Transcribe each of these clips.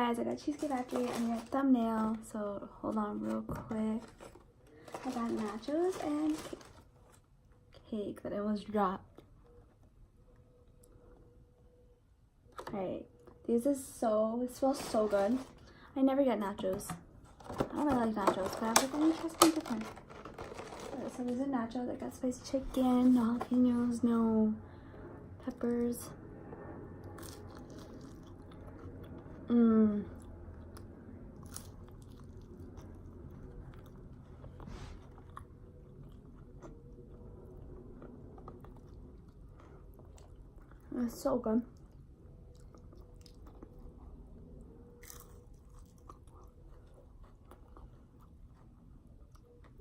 guys, I got Cheesecake Factory on your thumbnail, so hold on real quick. I got nachos and cake that almost dropped. Alright, it smells so good. I never get nachos. I don't really like nachos, but I was like, let me try something different. Alright, so there's a nachos. I got spicy chicken, no jalapenos, no peppers. It's so good.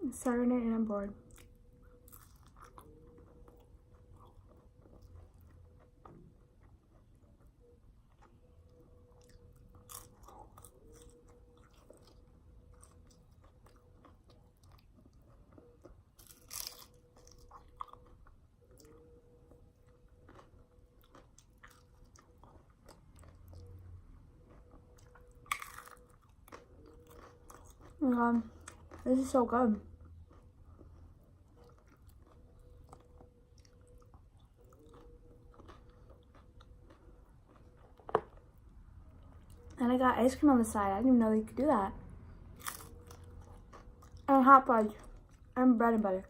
It's Saturday and I'm bored. Oh my god, this is so good. And I got ice cream on the side. I didn't even know they could do that. And hot fudge. And bread and butter.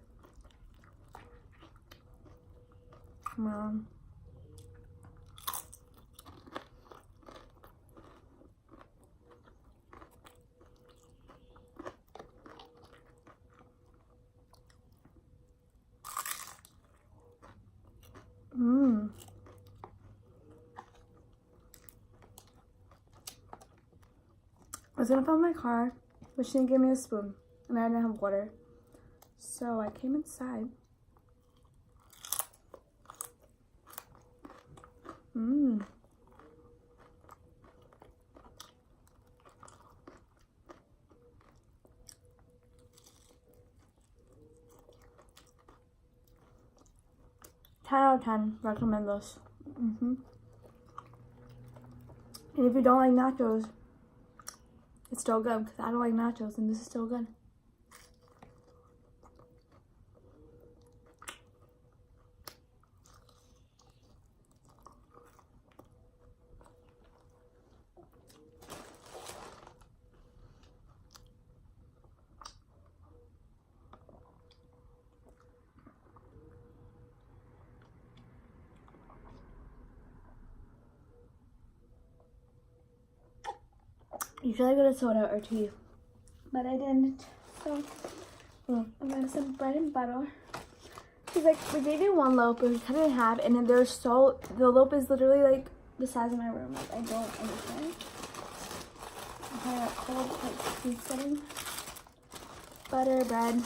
I was gonna fill my car, but she didn't give me a spoon, and I didn't have water. So I came inside. 10 out of 10, recommend this. And if you don't like nachos, it's still good, because I don't like nachos, and this is still good. Usually I go to soda or tea, but I didn't. So I'm gonna some bread and butter. She's like, we gave you one loaf, but we cut it in half, and then the loaf is literally like the size of my room. Like, I don't understand. Okay, I got cold like food setting. Butter, bread.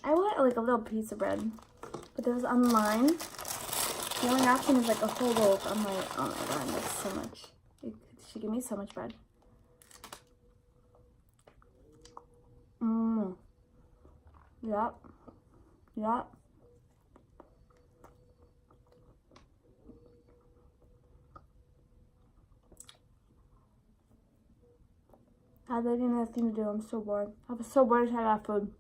I want like a little piece of bread, but there was online. The only option is like a whole loaf. I'm like, oh my god, that's so much. She gave me so much bread. Yep. I had nothing to do. I'm so bored. I was so bored to try that food.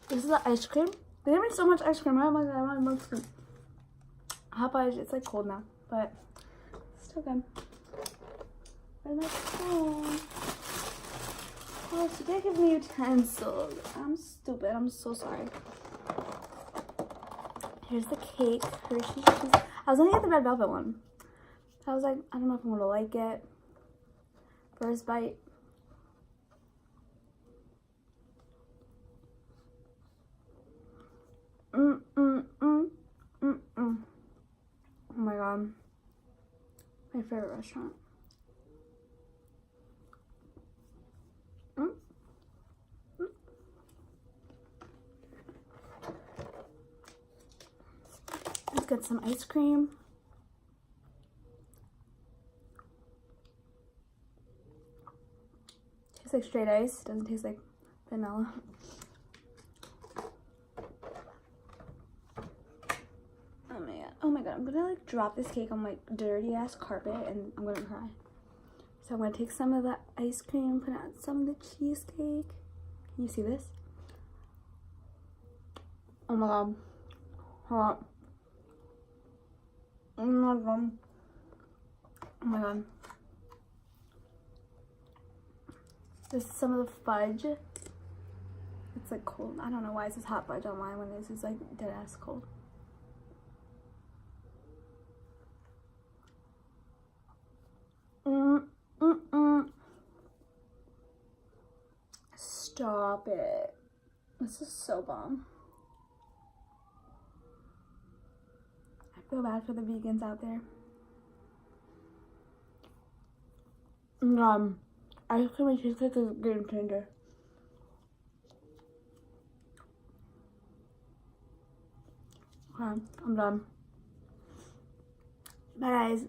This is the ice cream. They gave me so much ice cream. I want more ice cream. Hot fudge, it's like cold now, but it's still good. Where's my phone? Oh, so they give me utensils. I'm stupid. I'm so sorry. Here's the cake. Hershey's cheese. I was gonna get the red velvet one. I was like, I don't know if I'm gonna like it. First bite. Oh my god. My favorite restaurant. get some ice cream. Tastes like straight ice. Doesn't taste like vanilla. Oh my god, I'm gonna like drop this cake on my dirty ass carpet and I'm gonna cry. So I'm gonna take some of the ice cream, put out some of the cheesecake. Can you see this? Oh my god. Hot. Oh my god. Oh my god. This is some of the fudge. It's like cold. I don't know why it says hot fudge online when this is like dead ass cold. Stop it. This is so bomb. I feel bad for the vegans out there. Ice cream and cheesecake is a game changer. Okay, I'm done. Bye guys.